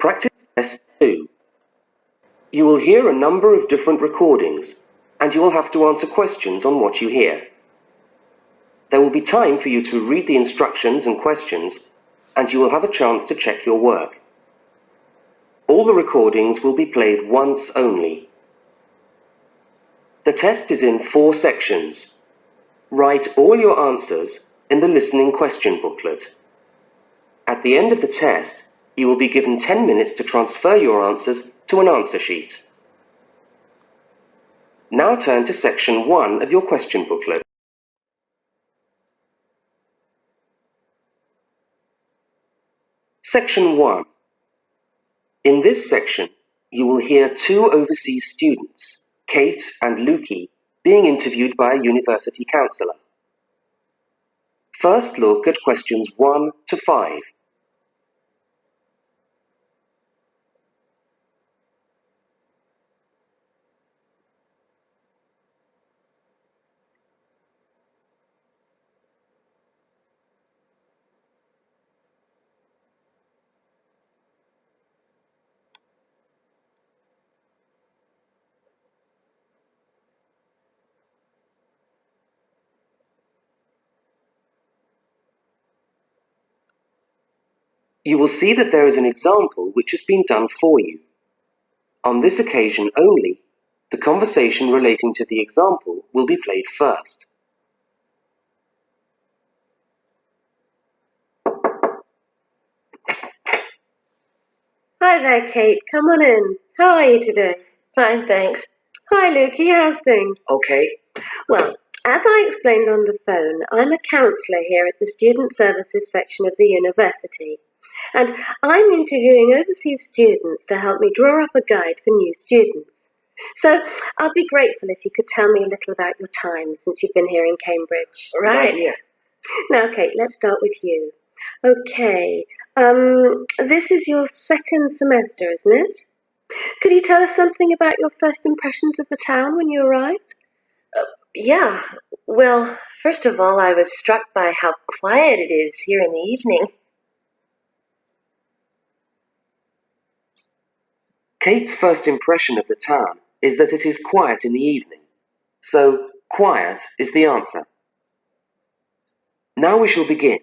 Practice Test 2. You will hear a number of different recordings, and you will have to answer questions on what you hear. There will be time for you to read the instructions and questions, and you will have a chance to check your work. All the recordings will be played once only. The test is in 4 sections. Write all your answers in the listening question booklet. At the end of the test, you will be given 10 minutes to transfer your answers to an answer sheet. Now turn to section 1 of your question booklet. Section 1. In this section, you will hear 2 overseas students, Kate and Lukey, being interviewed by a university counsellor. First look at questions 1 to 5. You will see that there is an example which has been done for you. On this occasion only, the conversation relating to the example will be played first. Hi there, Kate. Come on in. How are you today? Fine, thanks. Hi, Lukey. How's things? Okay. Well, as I explained on the phone, I'm a counsellor here at the Student Services section of the university. And I'm interviewing overseas students to help me draw up a guide for new students. So I'd be grateful if you could tell me a little about your time since you've been here in Cambridge. Right. Good idea. Now, Kate, let's start with you. Okay, this is your second semester, isn't it? Could you tell us something about your first impressions of the town when you arrived? Yeah. Well, first of all, I was struck by how quiet it is here in the evening. Kate's first impression of the town is that it is quiet in the evening. So, quiet is the answer. Now we shall begin.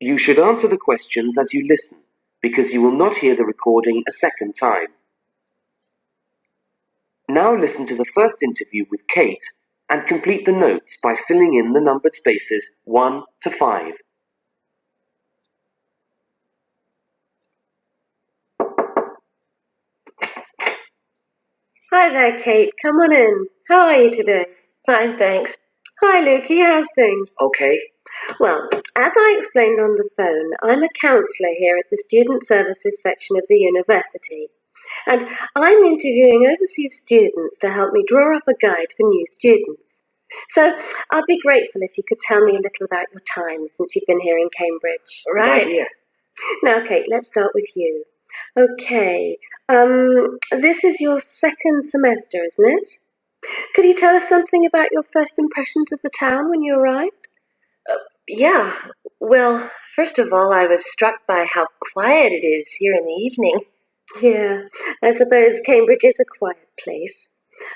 You should answer the questions as you listen, because you will not hear the recording a second time. Now listen to the first interview with Kate and complete the notes by filling in the numbered spaces 1 to 5. Hi there, Kate. Come on in. How are you today? Fine, thanks. Hi, Lukey. How's things? Okay. Well, as I explained on the phone, I'm a counsellor here at the Student Services section of the university. And I'm interviewing overseas students to help me draw up a guide for new students. So I'd be grateful if you could tell me a little about your time since you've been here in Cambridge. Right. Good idea. Now, Kate, let's start with you. Okay, this is your second semester, isn't it? Could you tell us something about your first impressions of the town when you arrived? Yeah. Well, first of all, I was struck by how quiet it is here in the evening. Yeah, I suppose Cambridge is a quiet place.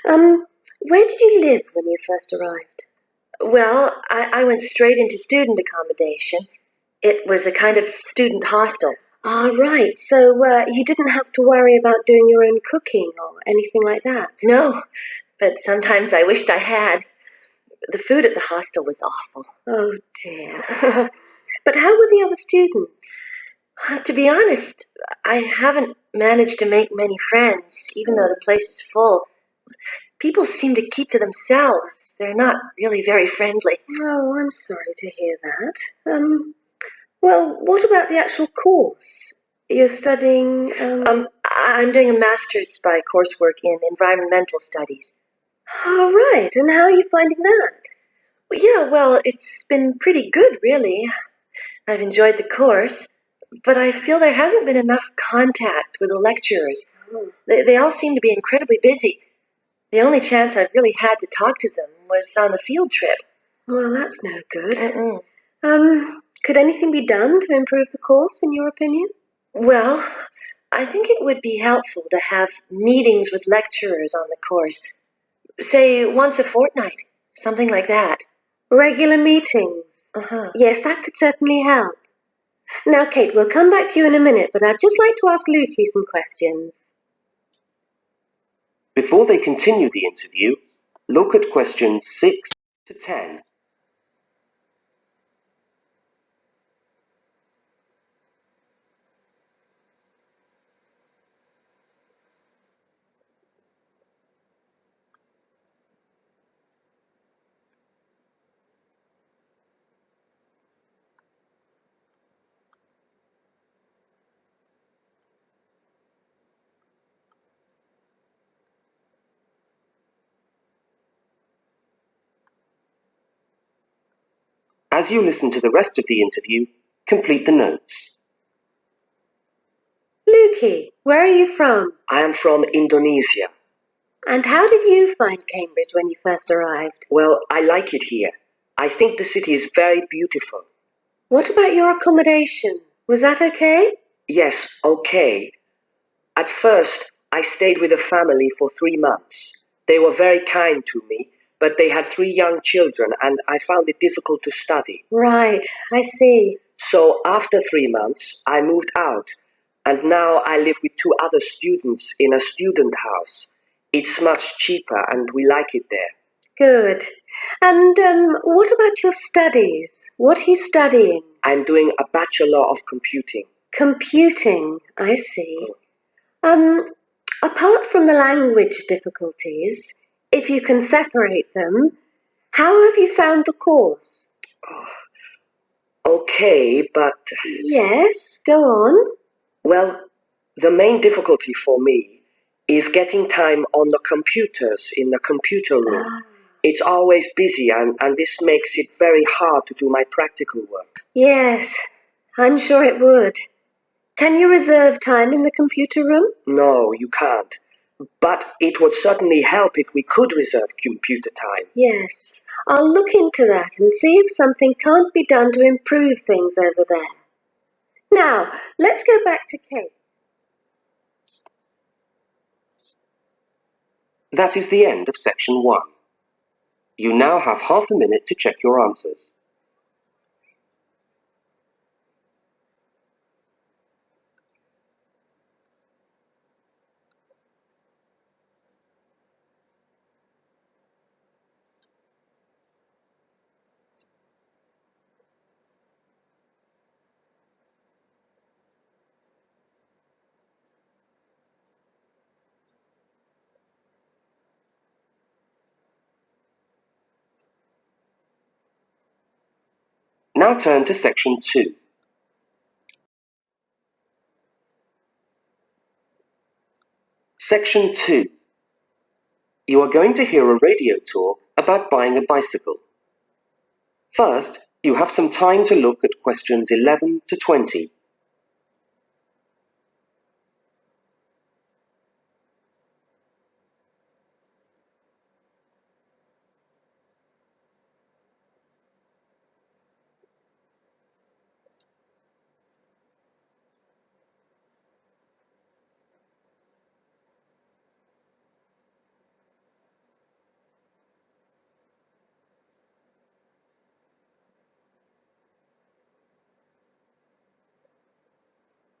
Where did you live when you first arrived? Well, I went straight into student accommodation. It was a kind of student hostel. Ah, right. So you didn't have to worry about doing your own cooking or anything like that? No, but sometimes I wished I had. The food at the hostel was awful. Oh, dear. But how were the other students? To be honest, I haven't managed to make many friends, even though the place is full. People seem to keep to themselves. They're not really very friendly. Oh, I'm sorry to hear that. Well, what about the actual course? You're studying, I'm doing a master's by coursework in environmental studies. Oh, right. And how are you finding that? Yeah, well, it's been pretty good, really. I've enjoyed the course, but I feel there hasn't been enough contact with the lecturers. Oh. They all seem to be incredibly busy. The only chance I've really had to talk to them was on the field trip. Well, that's no good. Mm-mm. Could anything be done to improve the course, in your opinion? Well, I think it would be helpful to have meetings with lecturers on the course. Say once a fortnight, something like that. Regular meetings. Uh-huh. Yes, that could certainly help. Now, Kate, we'll come back to you in a minute, but I'd just like to ask Lucy some questions. Before they continue the interview, look at questions 6 to 10. As you listen to the rest of the interview, complete the notes. Lukey, where are you from? I am from Indonesia. And how did you find Cambridge when you first arrived? Well, I like it here. I think the city is very beautiful. What about your accommodation? Was that okay? Yes, okay. At first, I stayed with a family for 3 months. They were very kind to me, but they had 3 young children and I found it difficult to study. Right, I see. So after 3 months, I moved out, and now I live with 2 other students in a student house. It's much cheaper and we like it there. Good. And what about your studies? What are you studying? I'm doing a Bachelor of Computing. Computing, I see. Apart from the language difficulties, if you can separate them, how have you found the course? Okay, but... Yes, go on. Well, the main difficulty for me is getting time on the computers in the computer room. It's always busy and this makes it very hard to do my practical work. Yes, I'm sure it would. Can you reserve time in the computer room? No, you can't. But it would certainly help if we could reserve computer time. Yes, I'll look into that and see if something can't be done to improve things over there. Now, let's go back to Kate. That is the end of section 1. You now have half a minute to check your answers. Now turn to section 2. Section 2. You are going to hear a radio talk about buying a bicycle. First, you have some time to look at questions 11 to 20.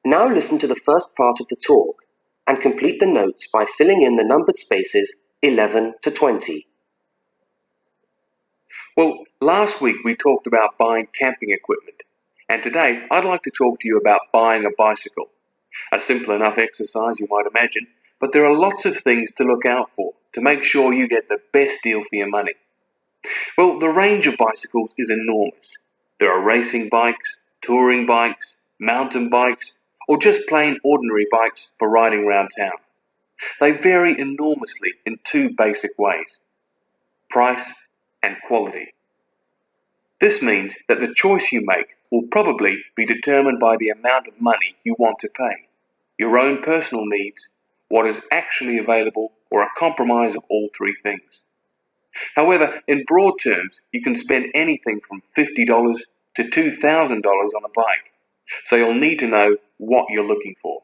Now listen to the first part of the talk and complete the notes by filling in the numbered spaces 11 to 20. Well, last week we talked about buying camping equipment, and today I'd like to talk to you about buying a bicycle. A simple enough exercise, you might imagine, but there are lots of things to look out for to make sure you get the best deal for your money. Well, the range of bicycles is enormous. There are racing bikes, touring bikes, mountain bikes, or just plain ordinary bikes for riding around town. They vary enormously in 2 basic ways: price and quality. This means that the choice you make will probably be determined by the amount of money you want to pay, your own personal needs, what is actually available, or a compromise of all 3 things. However, in broad terms, you can spend anything from $50 to $2,000 on a bike, so you'll need to know what you're looking for.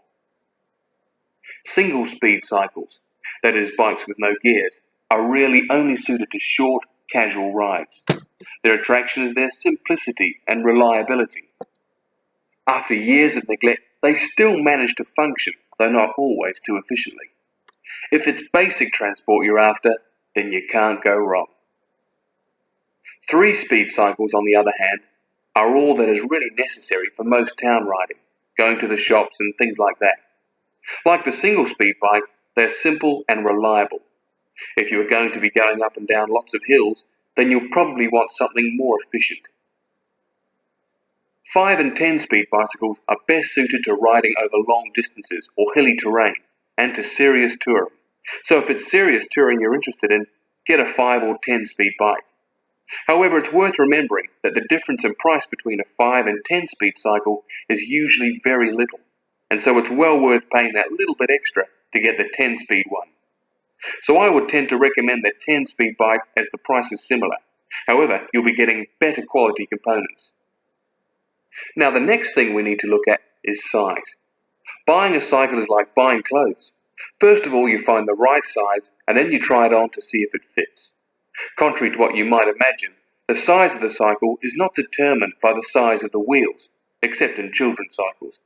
Single-speed cycles, that is, bikes with no gears, are really only suited to short, casual rides. Their attraction is their simplicity and reliability. After years of neglect, they still manage to function, though not always too efficiently. If it's basic transport you're after, then you can't go wrong. 3-speed cycles, on the other hand, are all that is really necessary for most town riding, going to the shops and things like that. Like the single-speed bike, they're simple and reliable. If you are going to be going up and down lots of hills, then you'll probably want something more efficient. 5 and 10-speed bicycles are best suited to riding over long distances or hilly terrain, and to serious touring. So if it's serious touring you're interested in, get a 5 or 10-speed bike. However, it's worth remembering that the difference in price between a 5 and 10-speed cycle is usually very little, and so it's well worth paying that little bit extra to get the 10-speed one. So I would tend to recommend the 10-speed bike as the price is similar. However, you'll be getting better quality components. Now the next thing we need to look at is size. Buying a cycle is like buying clothes. First of all, you find the right size and then you try it on to see if it fits. Contrary to what you might imagine, the size of the cycle is not determined by the size of the wheels, except in children's cycles,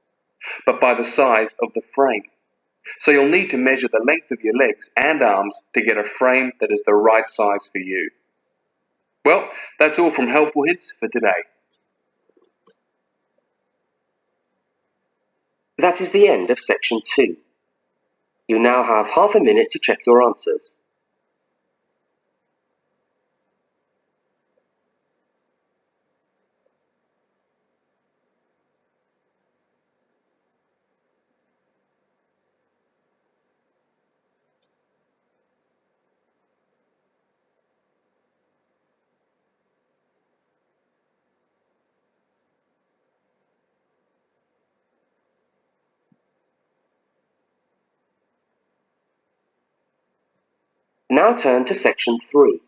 but by the size of the frame. So you'll need to measure the length of your legs and arms to get a frame that is the right size for you. Well, that's all from Helpful Hints for today. That is the end of section 2. You now have half a minute to check your answers. Now turn to section 3.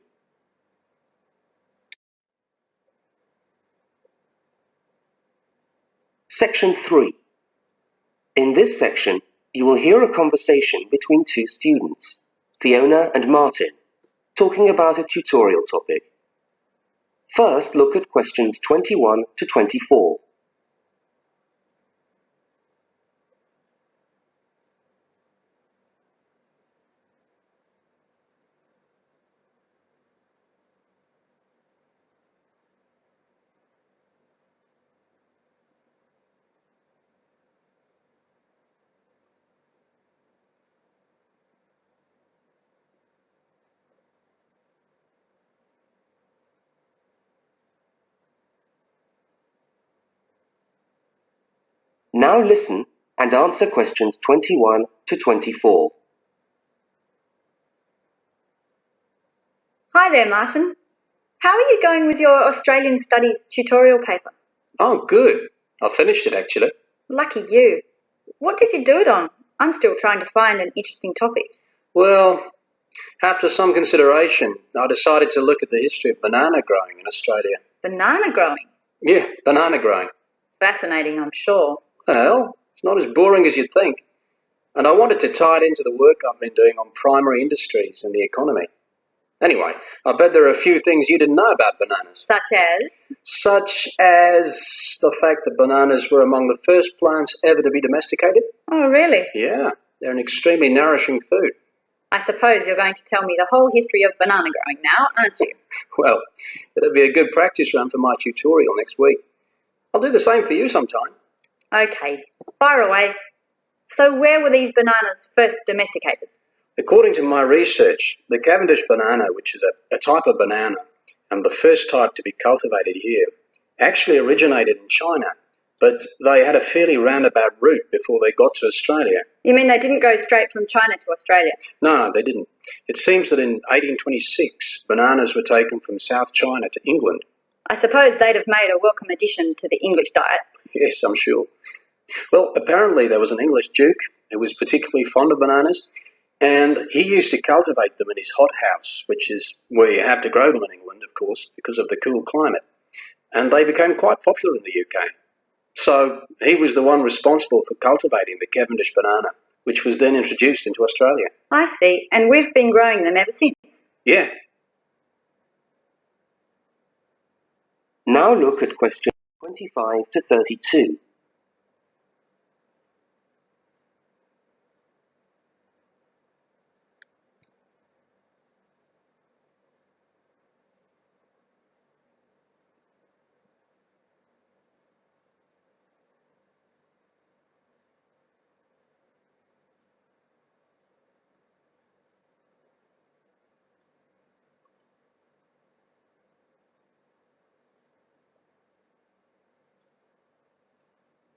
Section 3. In this section, you will hear a conversation between two students, Fiona and Martin, talking about a tutorial topic. First, look at questions 21 to 24. Now listen and answer questions 21 to 24. Hi there, Martin. How are you going with your Australian Studies tutorial paper? Oh, good. I finished it, actually. Lucky you. What did you do it on? I'm still trying to find an interesting topic. Well, after some consideration, I decided to look at the history of banana growing in Australia. Banana growing? Yeah, banana growing. Fascinating, I'm sure. Well, it's not as boring as you'd think. And I wanted to tie it into the work I've been doing on primary industries and the economy. Anyway, I bet there are a few things you didn't know about bananas. Such as? Such as the fact that bananas were among the first plants ever to be domesticated. Oh, really? Yeah, they're an extremely nourishing food. I suppose you're going to tell me the whole history of banana growing now, aren't you? Well, it'll be a good practice run for my tutorial next week. I'll do the same for you sometime. Okay, fire away. So where were these bananas first domesticated? According to my research, the Cavendish banana, which is a type of banana, and the first type to be cultivated here, actually originated in China, but they had a fairly roundabout route before they got to Australia. You mean they didn't go straight from China to Australia? No, they didn't. It seems that in 1826, bananas were taken from South China to England. I suppose they'd have made a welcome addition to the English diet. Yes, I'm sure. Well, apparently there was an English duke who was particularly fond of bananas, and he used to cultivate them in his hothouse, which is where you have to grow them in England, of course, because of the cool climate. And they became quite popular in the UK. So he was the one responsible for cultivating the Cavendish banana, which was then introduced into Australia. I see. And we've been growing them ever since. Yeah. Now look at questions 25 to 32.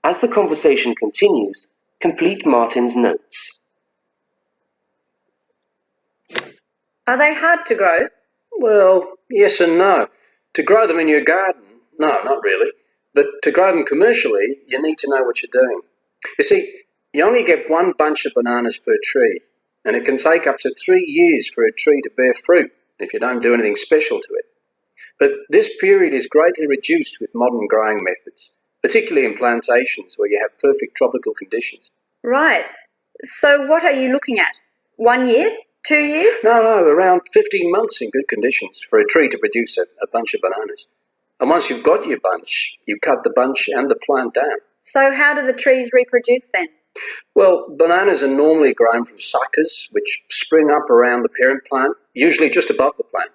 As the conversation continues, complete Martin's notes. Are they hard to grow? Well, yes and no. To grow them in your garden, no, not really. But to grow them commercially, you need to know what you're doing. You see, you only get one bunch of bananas per tree, and it can take up to 3 years for a tree to bear fruit if you don't do anything special to it. But this period is greatly reduced with modern growing methods, particularly in plantations where you have perfect tropical conditions. Right. So what are you looking at? 1 year? 2 years? No, around 15 months in good conditions for a tree to produce a bunch of bananas. And once you've got your bunch, you cut the bunch and the plant down. So how do the trees reproduce then? Well, bananas are normally grown from suckers, which spring up around the parent plant, usually just above the plant.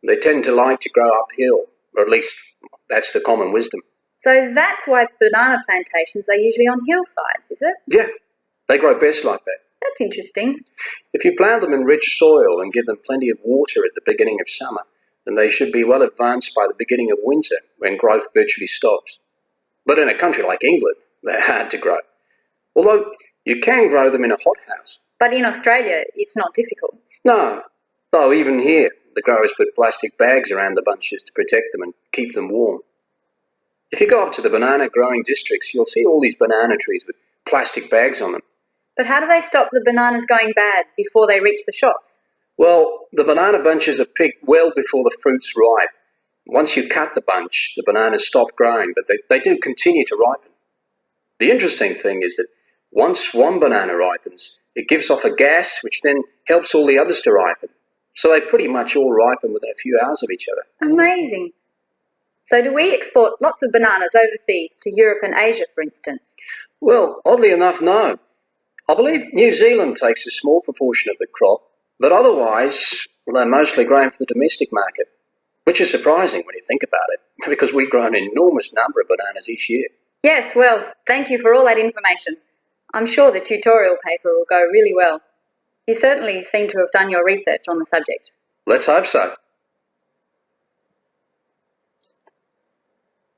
They tend to like to grow uphill, or at least that's the common wisdom. So that's why banana plantations are usually on hillsides, is it? Yeah, they grow best like that. That's interesting. If you plant them in rich soil and give them plenty of water at the beginning of summer, then they should be well advanced by the beginning of winter, when growth virtually stops. But in a country like England, they're hard to grow. Although you can grow them in a hothouse. But in Australia, it's not difficult. No, though even here, the growers put plastic bags around the bunches to protect them and keep them warm. If you go up to the banana growing districts, you'll see all these banana trees with plastic bags on them. But how do they stop the bananas going bad before they reach the shops? Well, the banana bunches are picked well before the fruit's ripe. Once you cut the bunch, the bananas stop growing, but they do continue to ripen. The interesting thing is that once one banana ripens, it gives off a gas which then helps all the others to ripen. So they pretty much all ripen within a few hours of each other. Amazing. So do we export lots of bananas overseas to Europe and Asia, for instance? Well, oddly enough, no. I believe New Zealand takes a small proportion of the crop, but otherwise they're mostly grown for the domestic market, which is surprising when you think about it, because we grow an enormous number of bananas each year. Yes, well, thank you for all that information. I'm sure the tutorial paper will go really well. You certainly seem to have done your research on the subject. Let's hope so.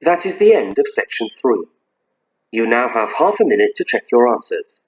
That is the end of section 3. You now have half a minute to check your answers.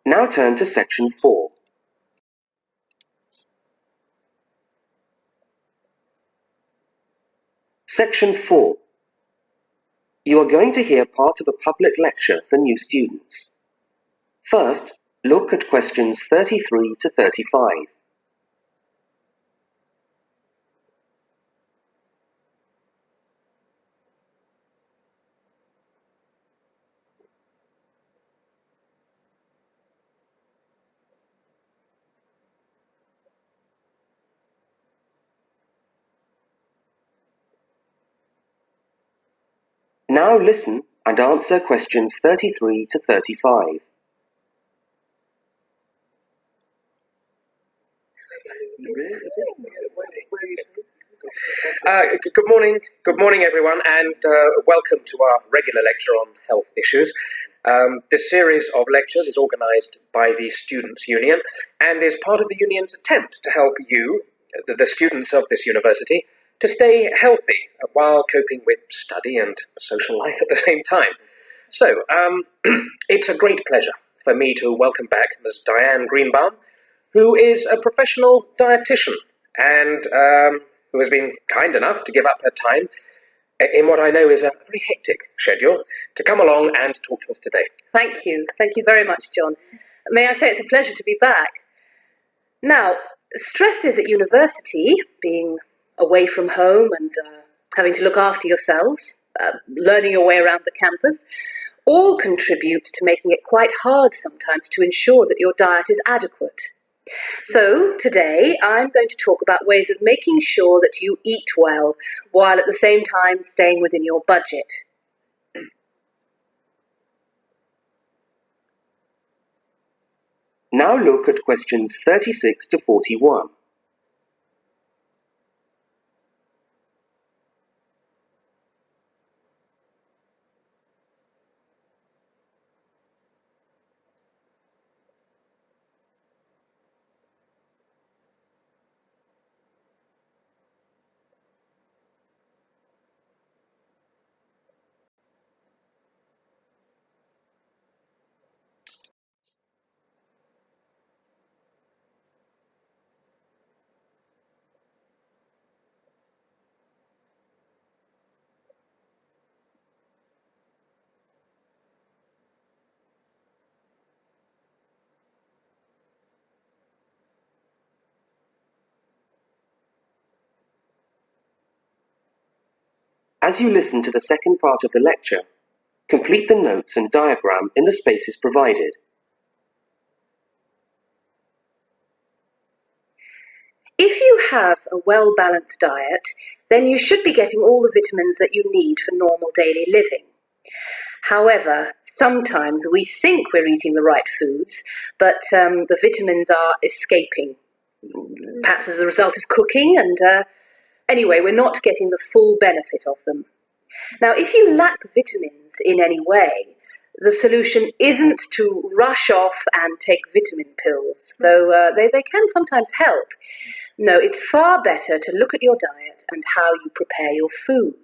Now turn to section 4. Section 4. You are going to hear part of a public lecture for new students. First, look at questions 33 to 35. Now listen and answer questions 33 to 35. Good morning. Good morning, everyone, and welcome to our regular lecture on health issues. This series of lectures is organised by the Students' Union and is part of the union's attempt to help you, the students of this university, to stay healthy while coping with study and social life at the same time. So, it's a great pleasure for me to welcome back Ms. Diane Greenbaum, who is a professional dietitian and who has been kind enough to give up her time in what I know is a very hectic schedule to come along and talk to us today. Thank you. Thank you very much, John. May I say it's a pleasure to be back. Now, stresses at university, being away from home and having to look after yourselves, learning your way around the campus, all contribute to making it quite hard sometimes to ensure that your diet is adequate. So, today I'm going to talk about ways of making sure that you eat well, while at the same time staying within your budget. Now look at questions 36 to 41. As you listen to the second part of the lecture, complete the notes and diagram in the spaces provided. If you have a well-balanced diet, then you should be getting all the vitamins that you need for normal daily living. However, sometimes we think we're eating the right foods, but the vitamins are escaping, perhaps as a result of cooking, and anyway, we're not getting the full benefit of them. Now, if you lack vitamins in any way, the solution isn't to rush off and take vitamin pills, though they can sometimes help. No, it's far better to look at your diet and how you prepare your food.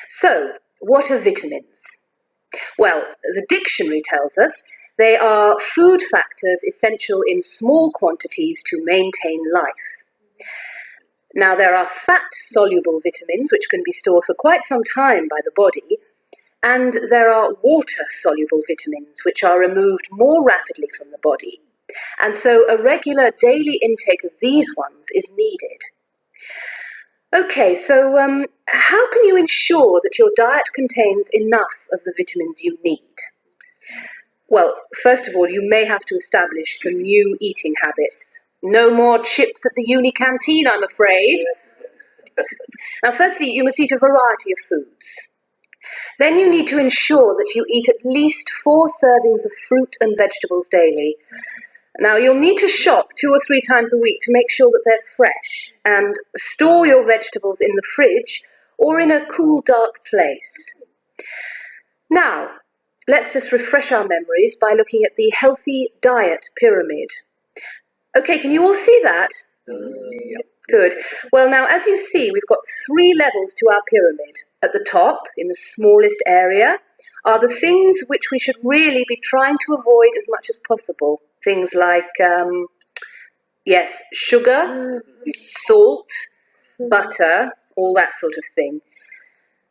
So, what are vitamins? Well, the dictionary tells us they are food factors essential in small quantities to maintain life. Now, there are fat-soluble vitamins which can be stored for quite some time by the body, and there are water-soluble vitamins which are removed more rapidly from the body. And so a regular daily intake of these ones is needed. Okay, so how can you ensure that your diet contains enough of the vitamins you need? Well, first of all, you may have to establish some new eating habits. No more chips at the uni canteen, I'm afraid. Now, firstly, you must eat a variety of foods. Then you need to ensure that you eat at least 4 servings of fruit and vegetables daily. Now, you'll need to shop 2 or 3 times a week to make sure that they're fresh, and store your vegetables in the fridge or in a cool, dark place. Now, let's just refresh our memories by looking at the healthy diet pyramid. Okay, can you all see that? Good. Well, now, as you see, we've got 3 levels to our pyramid. At the top, in the smallest area, are the things which we should really be trying to avoid as much as possible. Things like, sugar, salt, butter, all that sort of thing.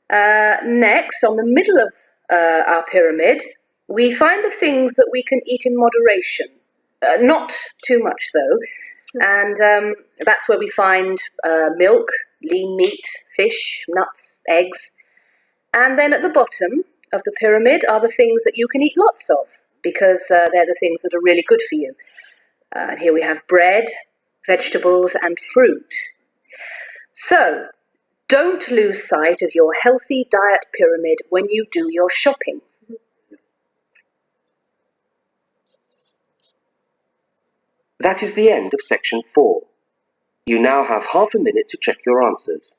Next, on the middle of our pyramid, we find the things that we can eat in moderation. Not too much, though. And that's where we find milk, lean meat, fish, nuts, eggs. And then at the bottom of the pyramid are the things that you can eat lots of, because they're the things that are really good for you. And here we have bread, vegetables, and fruit. So, don't lose sight of your healthy diet pyramid when you do your shopping. That is the end of section 4. You now have half a minute to check your answers.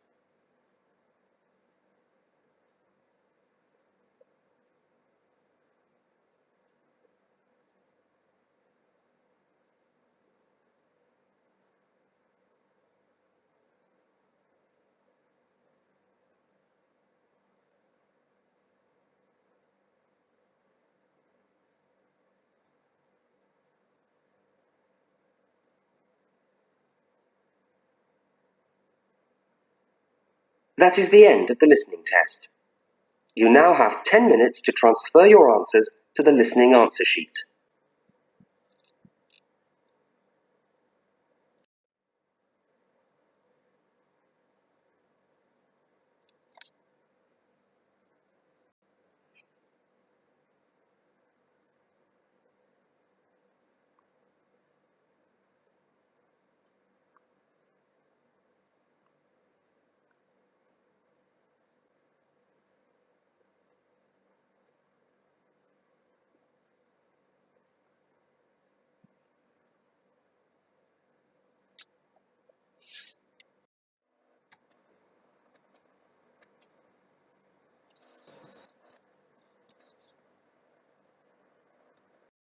That is the end of the listening test. You now have 10 minutes to transfer your answers to the listening answer sheet.